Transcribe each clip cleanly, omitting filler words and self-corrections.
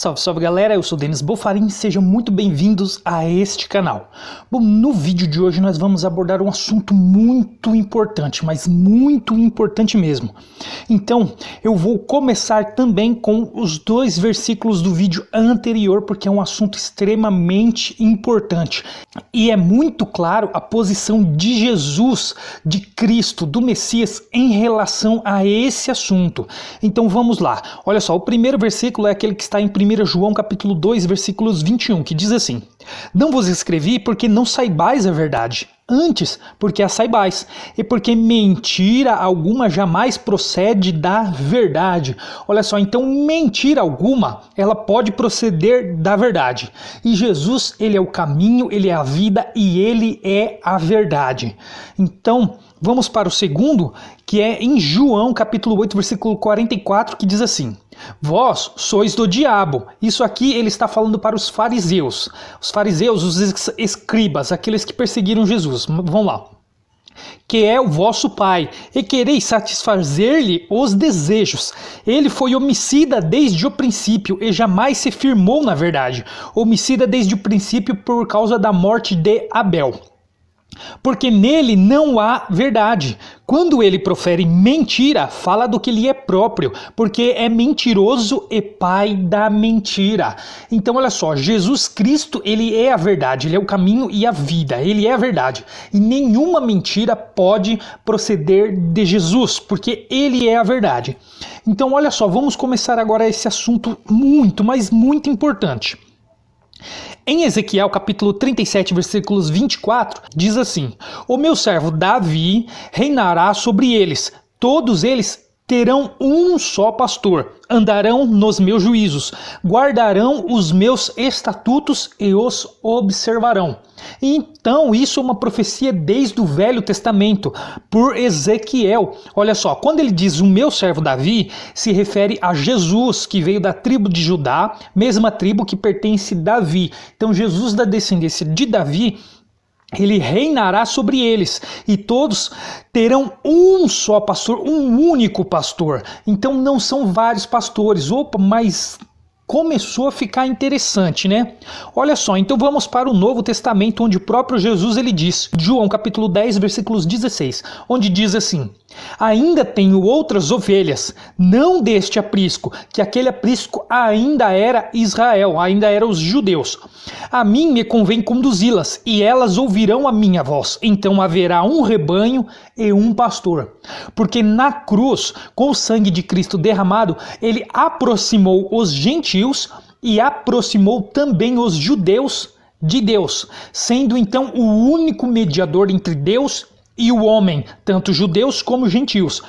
Salve, salve galera, eu sou Denis Bofarin, sejam muito bem-vindos a este canal. Bom, no vídeo de hoje nós vamos abordar um assunto muito importante, mas muito importante mesmo. Então, eu vou começar também com os dois versículos do vídeo anterior, porque é um assunto extremamente importante. E é muito claro a posição de Jesus, de Cristo, do Messias, em relação a esse assunto. Então vamos lá, olha só, o primeiro versículo é aquele que está em 1 João capítulo 2, versículos 21, que diz assim: Não vos escrevi porque não saibais a verdade, antes porque a saibais, e porque mentira alguma jamais procede da verdade. Olha só, então mentira alguma, ela pode proceder da verdade. E Jesus, ele é o caminho, ele é a vida e ele é a verdade. Então, vamos para o segundo, que é em João capítulo 8, versículo 44, que diz assim: Vós sois do diabo. Isso aqui ele está falando para os fariseus. Os fariseus, os escribas, aqueles que perseguiram Jesus. Vamos lá. Que é o vosso pai, e quereis satisfazer-lhe os desejos. Ele foi homicida desde o princípio, e jamais se firmou na verdade. Homicida desde o princípio por causa da morte de Abel. Porque nele não há verdade. Quando ele profere mentira, fala do que lhe é próprio, porque é mentiroso e pai da mentira. Então olha só, Jesus Cristo, ele é a verdade, ele é o caminho e a vida, ele é a verdade. E nenhuma mentira pode proceder de Jesus, porque ele é a verdade. Então olha só, vamos começar agora esse assunto muito, mas muito importante. Em Ezequiel capítulo 37, versículos 24, diz assim: O meu servo Davi reinará sobre eles, todos eles terão um só pastor, andarão nos meus juízos, guardarão os meus estatutos e os observarão. Então, isso é uma profecia desde o Velho Testamento, por Ezequiel. Olha só, quando ele diz o meu servo Davi, se refere a Jesus, que veio da tribo de Judá, mesma tribo que pertence a Davi. Então, Jesus da descendência de Davi, ele reinará sobre eles, e todos terão um só pastor, um único pastor. Então não são vários pastores. Opa, mas começou a ficar interessante, né? Olha só, então vamos para o Novo Testamento, onde o próprio Jesus ele diz, João capítulo 10, versículos 16, onde diz assim: Ainda tenho outras ovelhas, não deste aprisco, que aquele aprisco ainda era Israel, ainda eram os judeus. A mim me convém conduzi-las, e elas ouvirão a minha voz. Então haverá um rebanho e um pastor. Porque na cruz, com o sangue de Cristo derramado, ele aproximou os gentios e aproximou também os judeus de Deus, sendo então o único mediador entre Deus e o homem, tanto judeus como gentios.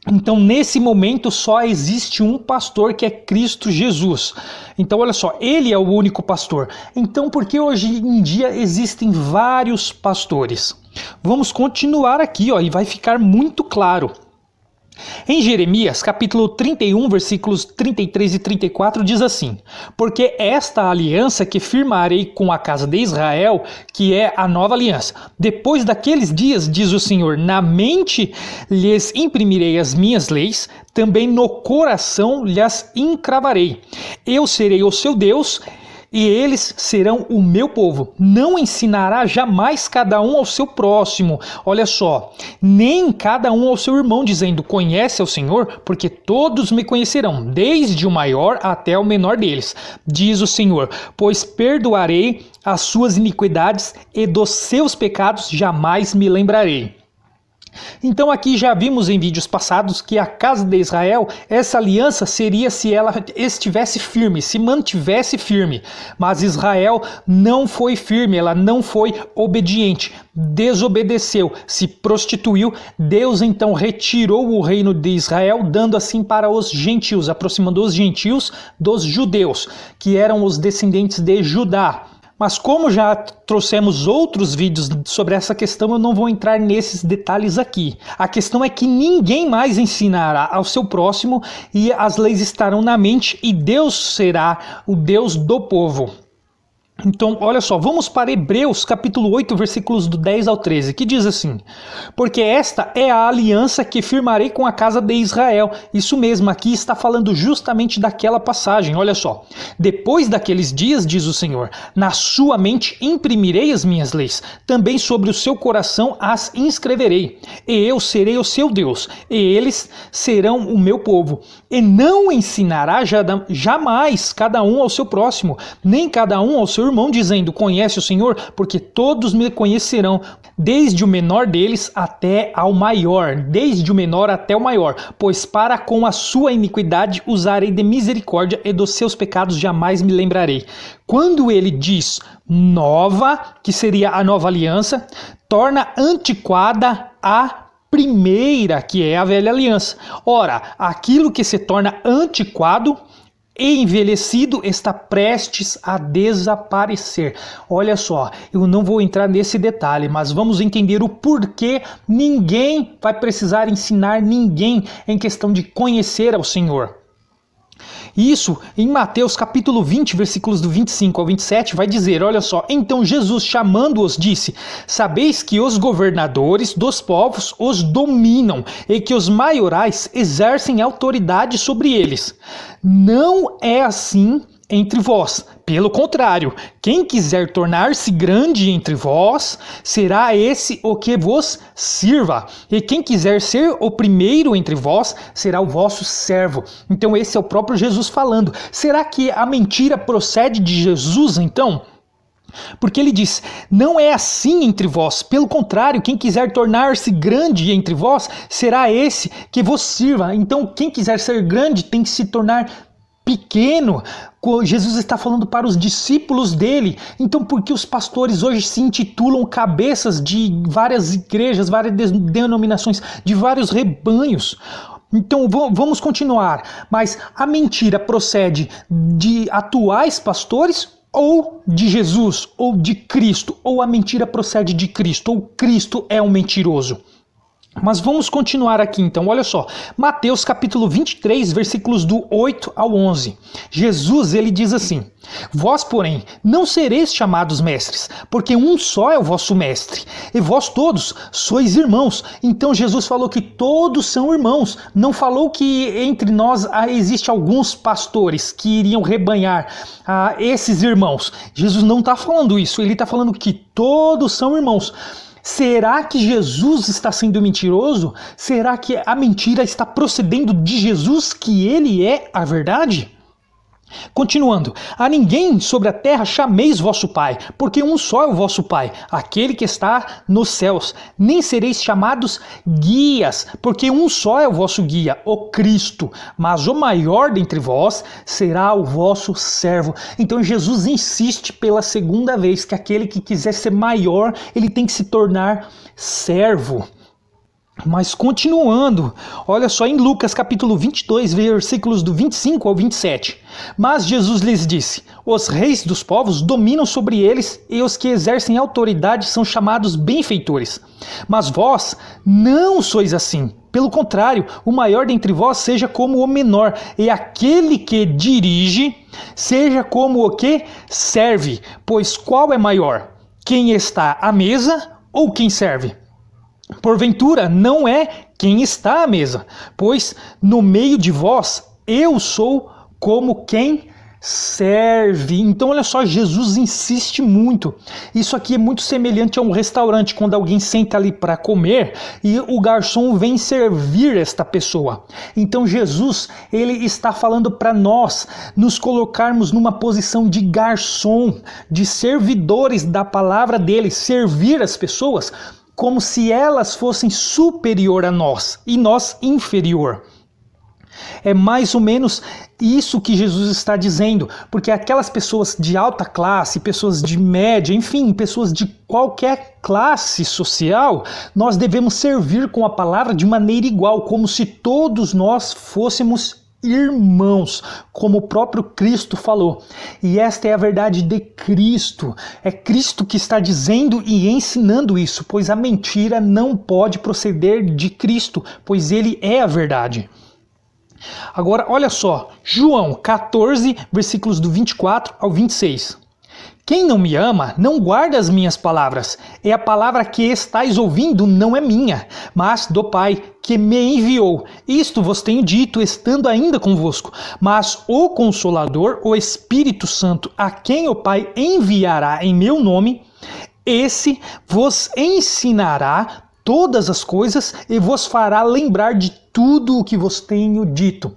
Então, nesse momento, só existe um pastor, que é Cristo Jesus. Então, olha só, ele é o único pastor. Então, por que hoje em dia existem vários pastores? Vamos continuar aqui, ó, e vai ficar muito claro. Em Jeremias, capítulo 31, versículos 33 e 34, diz assim: Porque esta aliança que firmarei com a casa de Israel, que é a nova aliança, depois daqueles dias, diz o Senhor, na mente lhes imprimirei as minhas leis, também no coração lhes encravarei. Eu serei o seu Deus, e eles serão o meu povo. Não ensinará jamais cada um ao seu próximo, olha só, nem cada um ao seu irmão, dizendo, conhece ao Senhor, porque todos me conhecerão, desde o maior até o menor deles, diz o Senhor, pois perdoarei as suas iniquidades e dos seus pecados jamais me lembrarei. Então aqui já vimos em vídeos passados que a casa de Israel, essa aliança seria se ela estivesse firme, se mantivesse firme. Mas Israel não foi firme, ela não foi obediente, desobedeceu, se prostituiu. Deus então retirou o reino de Israel, dando assim para os gentios, aproximando os gentios dos judeus, que eram os descendentes de Judá. Mas como já trouxemos outros vídeos sobre essa questão, eu não vou entrar nesses detalhes aqui. A questão é que ninguém mais ensinará ao seu próximo e as leis estarão na mente e Deus será o Deus do povo. Então, olha só, vamos para Hebreus capítulo 8, versículos do 10 ao 13, que diz assim: porque esta é a aliança que firmarei com a casa de Israel. Isso mesmo, aqui está falando justamente daquela passagem, olha só. Depois daqueles dias, diz o Senhor, na sua mente imprimirei as minhas leis, também sobre o seu coração as inscreverei. E eu serei o seu Deus, e eles serão o meu povo. E não ensinará jamais cada um ao seu próximo, nem cada um ao seu irmão, dizendo, conhece o Senhor, porque todos me conhecerão, desde o menor deles até ao maior, desde o menor até o maior, pois para com a sua iniquidade usarei de misericórdia e dos seus pecados jamais me lembrarei. Quando ele diz nova, que seria a nova aliança, torna antiquada a primeira, que é a velha aliança. Ora, aquilo que se torna antiquado e envelhecido está prestes a desaparecer. Olha só, eu não vou entrar nesse detalhe, mas vamos entender o porquê ninguém vai precisar ensinar ninguém em questão de conhecer ao Senhor. Isso em Mateus capítulo 20, versículos do 25 ao 27, vai dizer, olha só, então Jesus chamando-os disse, sabeis que os governadores dos povos os dominam e que os maiorais exercem autoridade sobre eles. Não é assim entre vós. Pelo contrário, quem quiser tornar-se grande entre vós, será esse o que vos sirva. E quem quiser ser o primeiro entre vós, será o vosso servo. Então esse é o próprio Jesus falando. Será que a mentira procede de Jesus, então? Porque ele diz, não é assim entre vós, pelo contrário, quem quiser tornar-se grande entre vós, será esse que vos sirva. Então quem quiser ser grande tem que se tornar pequeno. Jesus está falando para os discípulos dele. Então por que os pastores hoje se intitulam cabeças de várias igrejas, várias denominações, de vários rebanhos? Então vamos continuar. Mas a mentira procede de atuais pastores ou de Jesus, ou de Cristo? Ou a mentira procede de Cristo, ou Cristo é um mentiroso? Mas vamos continuar aqui então, olha só, Mateus capítulo 23, versículos do 8 ao 11. Jesus, ele diz assim, vós, porém, não sereis chamados mestres, porque um só é o vosso mestre, e vós todos sois irmãos. Então Jesus falou que todos são irmãos, não falou que entre nós existe alguns pastores que iriam rebanhar esses irmãos. Jesus não está falando isso, ele está falando que todos são irmãos. Será que Jesus está sendo mentiroso? Será que a mentira está procedendo de Jesus, que ele é a verdade? Continuando, a ninguém sobre a terra chameis vosso Pai, porque um só é o vosso Pai, aquele que está nos céus. Nem sereis chamados guias, porque um só é o vosso guia, o Cristo. Mas o maior dentre vós será o vosso servo. Então Jesus insiste pela segunda vez que aquele que quiser ser maior, ele tem que se tornar servo. Mas continuando, olha só em Lucas capítulo 22, versículos do 25 ao 27. Mas Jesus lhes disse, os reis dos povos dominam sobre eles e os que exercem autoridade são chamados benfeitores. Mas vós não sois assim. Pelo contrário, o maior dentre vós seja como o menor, e aquele que dirige seja como o que serve. Pois qual é maior? Quem está à mesa ou quem serve? Porventura, não é quem está à mesa, pois no meio de vós eu sou como quem serve. Então olha só, Jesus insiste muito. Isso aqui é muito semelhante a um restaurante, quando alguém senta ali para comer e o garçom vem servir esta pessoa. Então Jesus, ele está falando para nós nos colocarmos numa posição de garçom, de servidores da palavra dele, servir as pessoas como se elas fossem superior a nós e nós inferior. É mais ou menos isso que Jesus está dizendo, porque aquelas pessoas de alta classe, pessoas de média, enfim, pessoas de qualquer classe social, nós devemos servir com a palavra de maneira igual, como se todos nós fôssemos irmãos, como o próprio Cristo falou. E esta é a verdade de Cristo. É Cristo que está dizendo e ensinando isso, pois a mentira não pode proceder de Cristo, pois ele é a verdade. Agora, olha só, João 14, versículos do 24 ao 26. Quem não me ama, não guarda as minhas palavras. E a palavra que estáis ouvindo não é minha, mas do Pai que me enviou. Isto vos tenho dito, estando ainda convosco. Mas o Consolador, o Espírito Santo, a quem o Pai enviará em meu nome, esse vos ensinará todas as coisas e vos fará lembrar de tudo o que vos tenho dito.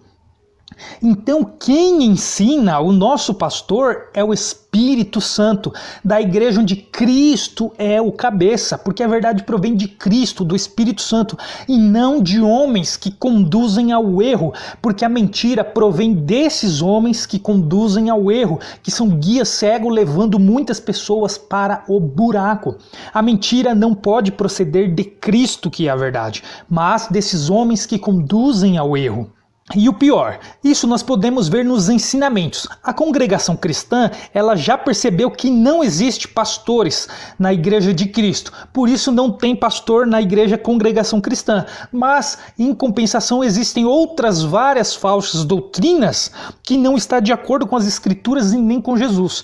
Então, quem ensina o nosso pastor é o Espírito Santo, da igreja onde Cristo é o cabeça, porque a verdade provém de Cristo, do Espírito Santo, e não de homens que conduzem ao erro, porque a mentira provém desses homens que conduzem ao erro, que são guias cegos levando muitas pessoas para o buraco. A mentira não pode proceder de Cristo, que é a verdade, mas desses homens que conduzem ao erro. E o pior, isso nós podemos ver nos ensinamentos. A congregação cristã, ela já percebeu que não existe pastores na igreja de Cristo. Por isso não tem pastor na igreja congregação cristã. Mas, em compensação, existem outras várias falsas doutrinas que não estão de acordo com as Escrituras e nem com Jesus.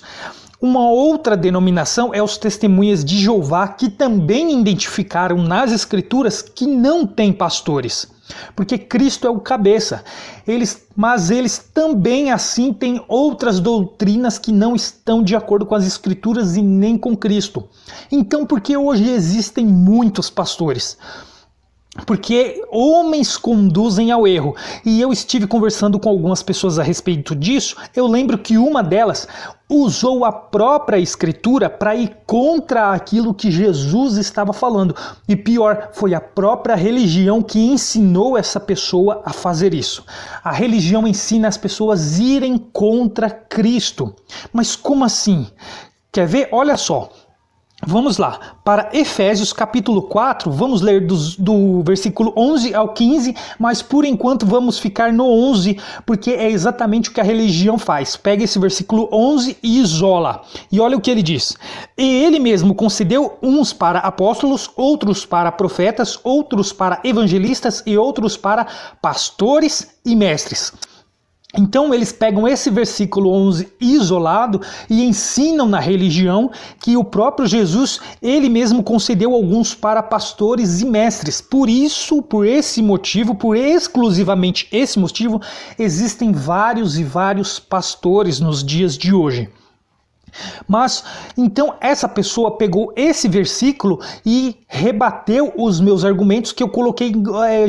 Uma outra denominação é os Testemunhas de Jeová, que também identificaram nas Escrituras que não tem pastores, porque Cristo é o cabeça. Mas eles também assim têm outras doutrinas que não estão de acordo com as Escrituras e nem com Cristo. Então, por que hoje existem muitos pastores? Porque homens conduzem ao erro. E eu estive conversando com algumas pessoas a respeito disso. Eu lembro que uma delas usou a própria Escritura para ir contra aquilo que Jesus estava falando. E pior, foi a própria religião que ensinou essa pessoa a fazer isso. A religião ensina as pessoas a irem contra Cristo. Mas como assim? Quer ver? Olha só. Vamos lá, para Efésios capítulo 4, vamos ler do versículo 11 ao 15, mas por enquanto vamos ficar no 11, porque é exatamente o que a religião faz. Pega esse versículo 11 e isola. E olha o que ele diz. E ele mesmo concedeu uns para apóstolos, outros para profetas, outros para evangelistas e outros para pastores e mestres. Então eles pegam esse versículo 11 isolado e ensinam na religião que o próprio Jesus, ele mesmo concedeu alguns para pastores e mestres. Por isso, por esse motivo, por exclusivamente esse motivo, existem vários e vários pastores nos dias de hoje. Mas, então, essa pessoa pegou esse versículo e rebateu os meus argumentos que eu coloquei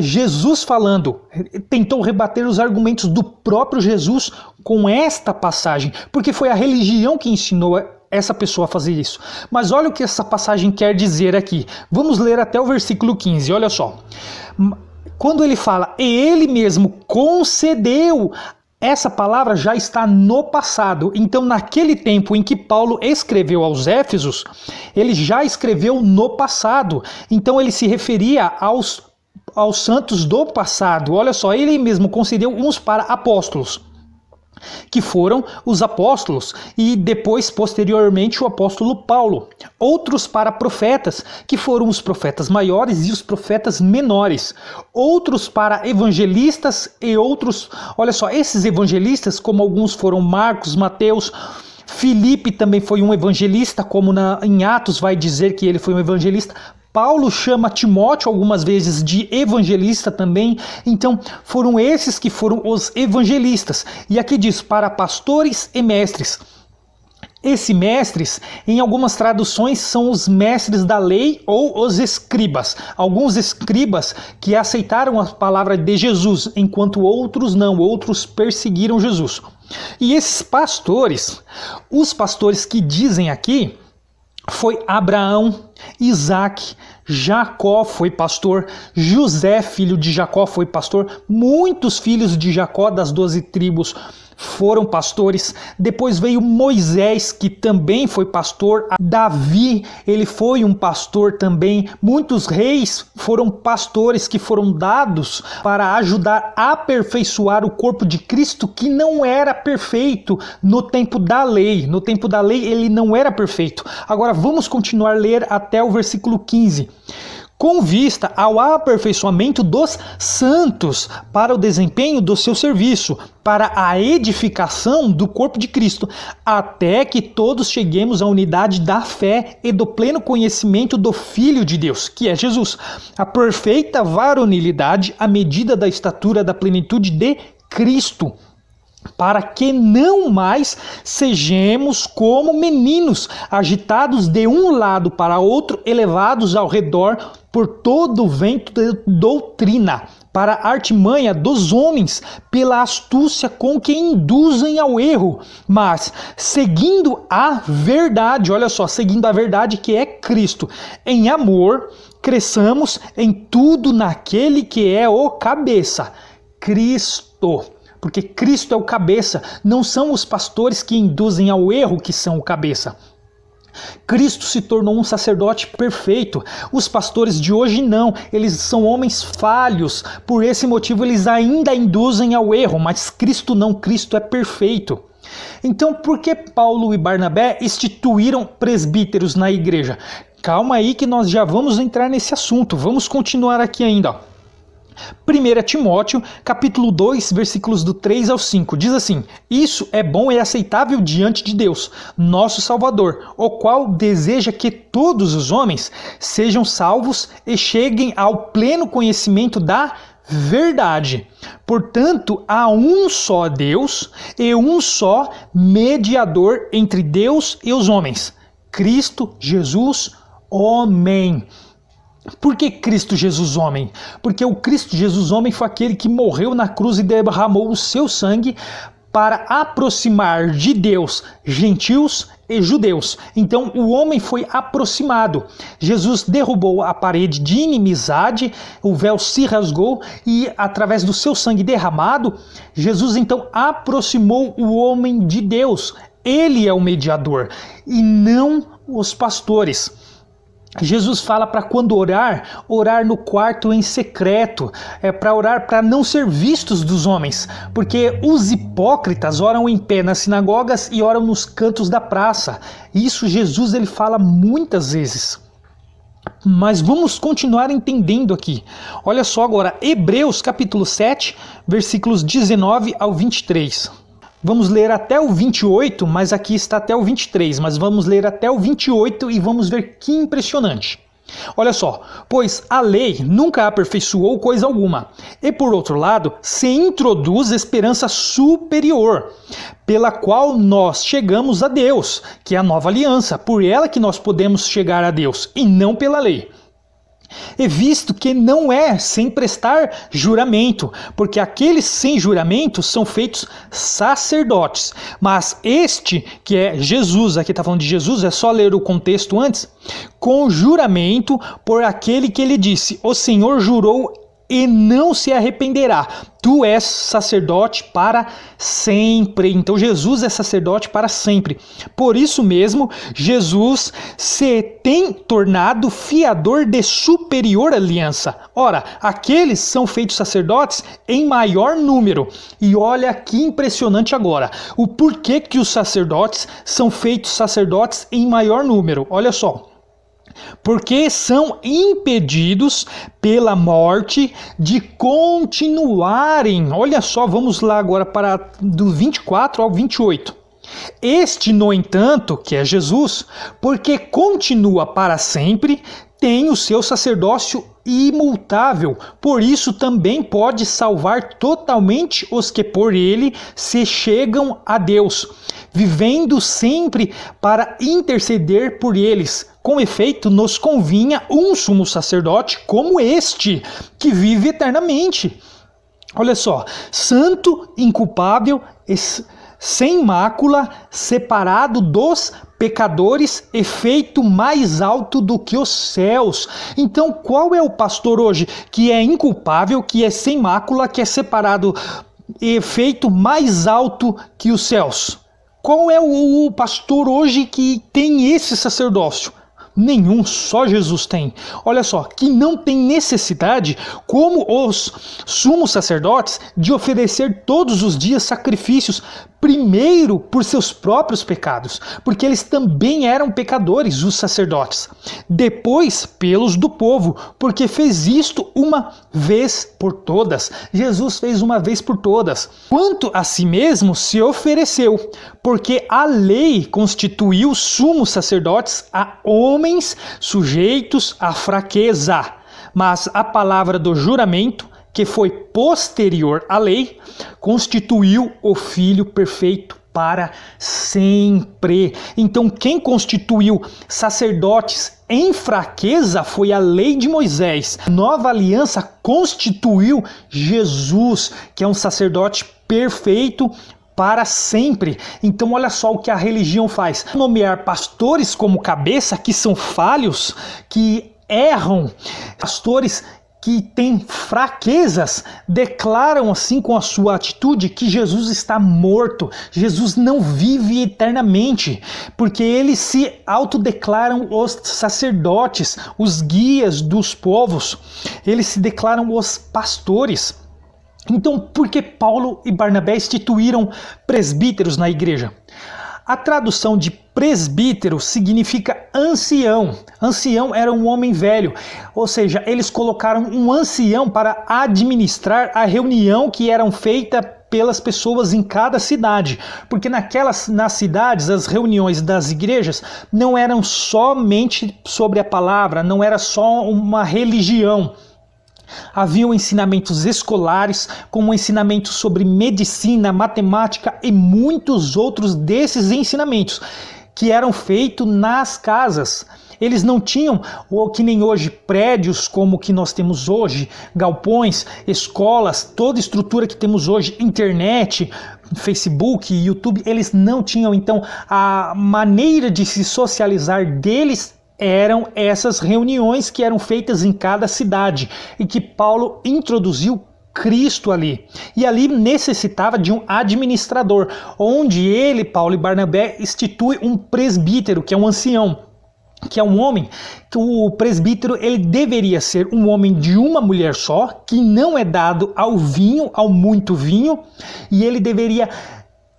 Jesus falando. Tentou rebater os argumentos do próprio Jesus com esta passagem, porque foi a religião que ensinou essa pessoa a fazer isso. Mas olha o que essa passagem quer dizer aqui. Vamos ler até o versículo 15, olha só. Quando ele fala, e ele mesmo concedeu, essa palavra já está no passado. Então, naquele tempo em que Paulo escreveu aos Éfesos, ele já escreveu no passado. Então, ele se referia aos santos do passado. Olha só, ele mesmo concedeu uns para apóstolos, que foram os apóstolos, e depois, posteriormente, o apóstolo Paulo. Outros para profetas, que foram os profetas maiores e os profetas menores. Outros para evangelistas e outros, olha só, esses evangelistas, como alguns foram Marcos, Mateus, Filipe também foi um evangelista, como em Atos vai dizer que ele foi um evangelista. Paulo chama Timóteo algumas vezes de evangelista também. Então foram esses que foram os evangelistas. E aqui diz para pastores e mestres. Esses mestres, em algumas traduções, são os mestres da lei ou os escribas. Alguns escribas que aceitaram a palavra de Jesus, enquanto outros não, outros perseguiram Jesus. E esses pastores, os pastores que dizem aqui, foi Abraão, Isaac, Jacó foi pastor, José, filho de Jacó, foi pastor, muitos filhos de Jacó das 12 tribos foram pastores. Depois veio Moisés, que também foi pastor. Davi, ele foi um pastor também. Muitos reis foram pastores que foram dados para ajudar a aperfeiçoar o corpo de Cristo, que não era perfeito no tempo da lei. No tempo da lei ele não era perfeito. Agora vamos continuar a ler até o versículo 15. com vista ao aperfeiçoamento dos santos, para o desempenho do seu serviço, para a edificação do corpo de Cristo, até que todos cheguemos à unidade da fé e do pleno conhecimento do Filho de Deus, que é Jesus, a perfeita varonilidade à medida da estatura da plenitude de Cristo, para que não mais sejamos como meninos, agitados de um lado para outro, elevados ao redor por todo o vento de doutrina, para a artimanha dos homens, pela astúcia com que induzem ao erro, mas seguindo a verdade, olha só, seguindo a verdade que é Cristo, em amor, cresçamos em tudo naquele que é o cabeça, Cristo. Porque Cristo é o cabeça, não são os pastores que induzem ao erro que são o cabeça. Cristo se tornou um sacerdote perfeito. Os pastores de hoje não, eles são homens falhos. Por esse motivo eles ainda induzem ao erro, mas Cristo não, Cristo é perfeito. Então por que Paulo e Barnabé instituíram presbíteros na igreja? Calma aí que nós já vamos entrar nesse assunto, vamos continuar aqui ainda. 1 Timóteo, capítulo 2, versículos do 3 ao 5, diz assim: isso é bom e aceitável diante de Deus, nosso Salvador, o qual deseja que todos os homens sejam salvos e cheguem ao pleno conhecimento da verdade. Portanto, há um só Deus e um só mediador entre Deus e os homens, Cristo Jesus, homem. Por que Cristo Jesus homem? Porque o Cristo Jesus homem foi aquele que morreu na cruz e derramou o seu sangue para aproximar de Deus gentios e judeus. Então o homem foi aproximado. Jesus derrubou a parede de inimizade, o véu se rasgou e através do seu sangue derramado, Jesus então aproximou o homem de Deus. Ele é o mediador e não os pastores. Jesus fala para quando orar, orar no quarto em secreto, para orar para não ser vistos dos homens, porque os hipócritas oram em pé nas sinagogas e oram nos cantos da praça. Isso Jesus ele fala muitas vezes. Mas vamos continuar entendendo aqui. Olha só agora, Hebreus capítulo 7, versículos 19 ao 23. Vamos ler até o 28, mas aqui está até o 23, mas vamos ler até o 28 e vamos ver que impressionante. Olha só, pois a lei nunca aperfeiçoou coisa alguma, e por outro lado, se introduz esperança superior, pela qual nós chegamos a Deus, que é a nova aliança, por ela que nós podemos chegar a Deus, e não pela lei. E visto que não é sem prestar juramento, porque aqueles sem juramento são feitos sacerdotes, mas este, que é Jesus, aqui está falando de Jesus, é só ler o contexto antes, com juramento por aquele que ele disse, o Senhor jurou e não se arrependerá, tu és sacerdote para sempre. Então Jesus é sacerdote para sempre. Por isso mesmo, Jesus se tem tornado fiador de superior aliança. Ora, aqueles são feitos sacerdotes em maior número. E olha que impressionante agora, o porquê que os sacerdotes são feitos sacerdotes em maior número. Olha só. Porque são impedidos pela morte de continuarem. Olha só, vamos lá agora para do 24 ao 28. Este, no entanto, que é Jesus, porque continua para sempre, tem o seu sacerdócio imutável, por isso também pode salvar totalmente os que por ele se chegam a Deus, vivendo sempre para interceder por eles. Com efeito, nos convinha um sumo sacerdote como este, que vive eternamente. Olha só, santo, inculpável, sem mácula, separado dos pecadores e feito mais alto do que os céus. Então, qual é o pastor hoje que é inculpável, que é sem mácula, que é separado e feito mais alto que os céus? Qual é o pastor hoje que tem esse sacerdócio? Nenhum, só Jesus tem. Olha só, que não tem necessidade, como os sumos sacerdotes, de oferecer todos os dias sacrifícios Primeiro, por seus próprios pecados, porque eles também eram pecadores, os sacerdotes. Depois, pelos do povo, porque fez isto uma vez por todas. Jesus fez uma vez por todas. Quanto a si mesmo, se ofereceu, porque a lei constituiu sumos sacerdotes a homens sujeitos à fraqueza. Mas a palavra do juramento, que foi posterior à lei, constituiu o Filho perfeito para sempre. Então, quem constituiu sacerdotes em fraqueza foi a lei de Moisés. A nova aliança constituiu Jesus, que é um sacerdote perfeito para sempre. Então olha só o que a religião faz. Nomear pastores como cabeça, que são falhos, que erram, pastores que têm fraquezas, declaram assim com a sua atitude que Jesus está morto, Jesus não vive eternamente, porque eles se autodeclaram os sacerdotes, os guias dos povos, eles se declaram os pastores. Então, por que Paulo e Barnabé instituíram presbíteros na igreja? A tradução de presbítero significa ancião. Ancião era um homem velho, ou seja, eles colocaram um ancião para administrar a reunião que era feita pelas pessoas em cada cidade, porque nas cidades, as reuniões das igrejas não eram somente sobre a palavra, não era só uma religião. Haviam ensinamentos escolares, como ensinamentos sobre medicina, matemática e muitos outros desses ensinamentos que eram feitos nas casas. Eles não tinham, ou que nem hoje, prédios como o que nós temos hoje, galpões, escolas, toda a estrutura que temos hoje, internet, Facebook, YouTube, eles não tinham. Então, a maneira de se socializar deles eram essas reuniões que eram feitas em cada cidade e que Paulo introduziu Cristo ali. E ali necessitava de um administrador, onde ele, Paulo e Barnabé, institui um presbítero, que é um ancião, que é um homem, que o presbítero ele deveria ser um homem de uma mulher só, que não é dado ao vinho, ao muito vinho, e ele deveria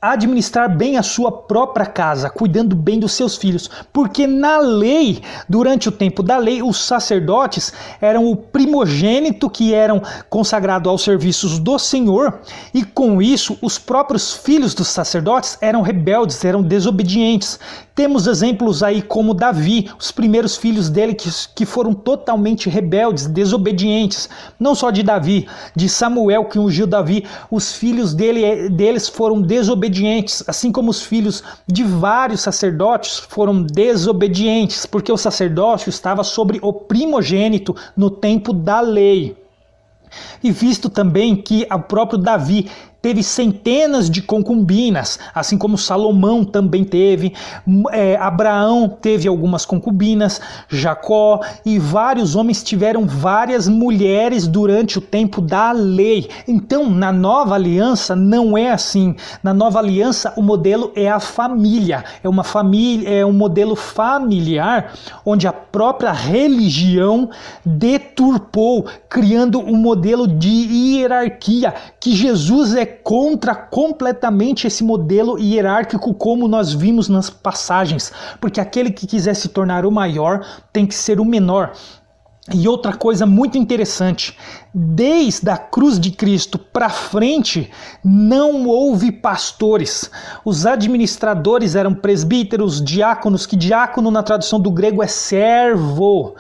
administrar bem a sua própria casa, cuidando bem dos seus filhos, porque na lei, durante o tempo da lei, os sacerdotes eram o primogênito que eram consagrados aos serviços do Senhor, e com isso os próprios filhos dos sacerdotes eram rebeldes, eram desobedientes. Temos exemplos aí como Davi, os primeiros filhos dele que foram totalmente rebeldes, desobedientes. Não só de Davi, de Samuel que ungiu Davi, os filhos deles foram desobedientes, assim como os filhos de vários sacerdotes foram desobedientes, porque o sacerdócio estava sobre o primogênito no tempo da lei. E visto também que o próprio Davi teve centenas de concubinas, assim como Salomão também teve, Abraão teve algumas concubinas, Jacó e vários homens tiveram várias mulheres durante o tempo da lei. Então, na nova aliança não é assim. Na nova aliança o modelo é a família, é um modelo familiar onde a própria religião deturpou, criando um modelo de hierarquia que Jesus é contra completamente esse modelo hierárquico como nós vimos nas passagens, porque aquele que quiser se tornar o maior tem que ser o menor. E outra coisa muito interessante, desde a cruz de Cristo para frente não houve pastores. Os administradores eram presbíteros, diáconos, que diácono na tradução do grego é servo,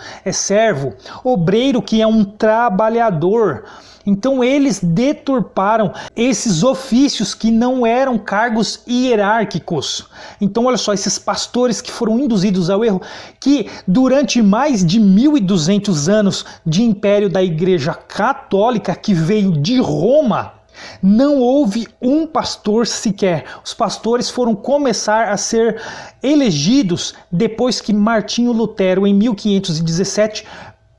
obreiro que é um trabalhador. Então eles deturparam esses ofícios que não eram cargos hierárquicos. Então olha só, esses pastores que foram induzidos ao erro, que durante mais de 1200 anos de império da Igreja Católica, que veio de Roma, não houve um pastor sequer. Os pastores foram começar a ser elegidos depois que Martinho Lutero, em 1517,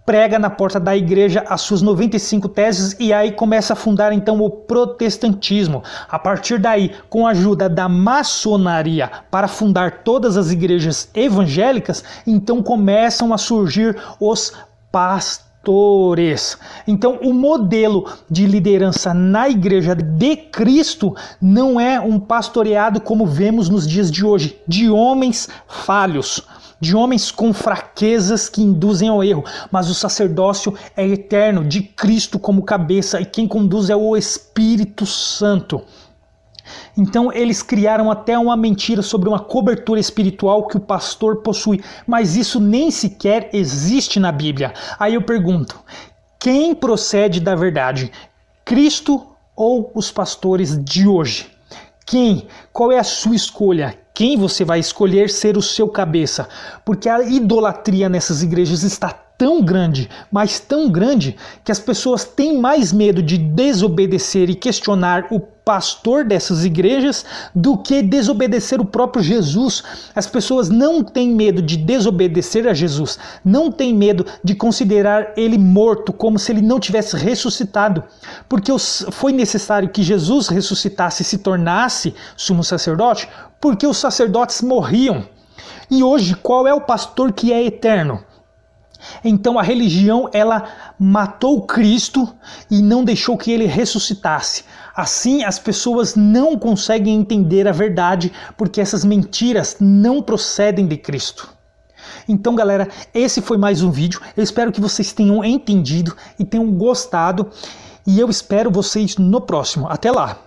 prega na porta da igreja as suas 95 teses e aí começa a fundar então o protestantismo. A partir daí, com a ajuda da maçonaria para fundar todas as igrejas evangélicas, então começam a surgir os pastores. pastores. Então, o modelo de liderança na igreja de Cristo não é um pastoreado como vemos nos dias de hoje, de homens falhos, de homens com fraquezas que induzem ao erro, mas o sacerdócio é eterno, de Cristo como cabeça, e quem conduz é o Espírito Santo. Então eles criaram até uma mentira sobre uma cobertura espiritual que o pastor possui, mas isso nem sequer existe na Bíblia. Aí eu pergunto, quem procede da verdade? Cristo ou os pastores de hoje? Quem? Qual é a sua escolha? Quem você vai escolher ser o seu cabeça? Porque a idolatria nessas igrejas está tão grande, mas tão grande, que as pessoas têm mais medo de desobedecer e questionar o pastor dessas igrejas do que desobedecer o próprio Jesus. As pessoas não têm medo de desobedecer a Jesus, não têm medo de considerar ele morto, como se ele não tivesse ressuscitado, porque foi necessário que Jesus ressuscitasse e se tornasse sumo sacerdote, porque os sacerdotes morriam. E hoje, qual é o pastor que é eterno? Então a religião, ela matou Cristo e não deixou que ele ressuscitasse. Assim as pessoas não conseguem entender a verdade, porque essas mentiras não procedem de Cristo. Então galera, esse foi mais um vídeo. Eu espero que vocês tenham entendido e tenham gostado. E eu espero vocês no próximo. Até lá!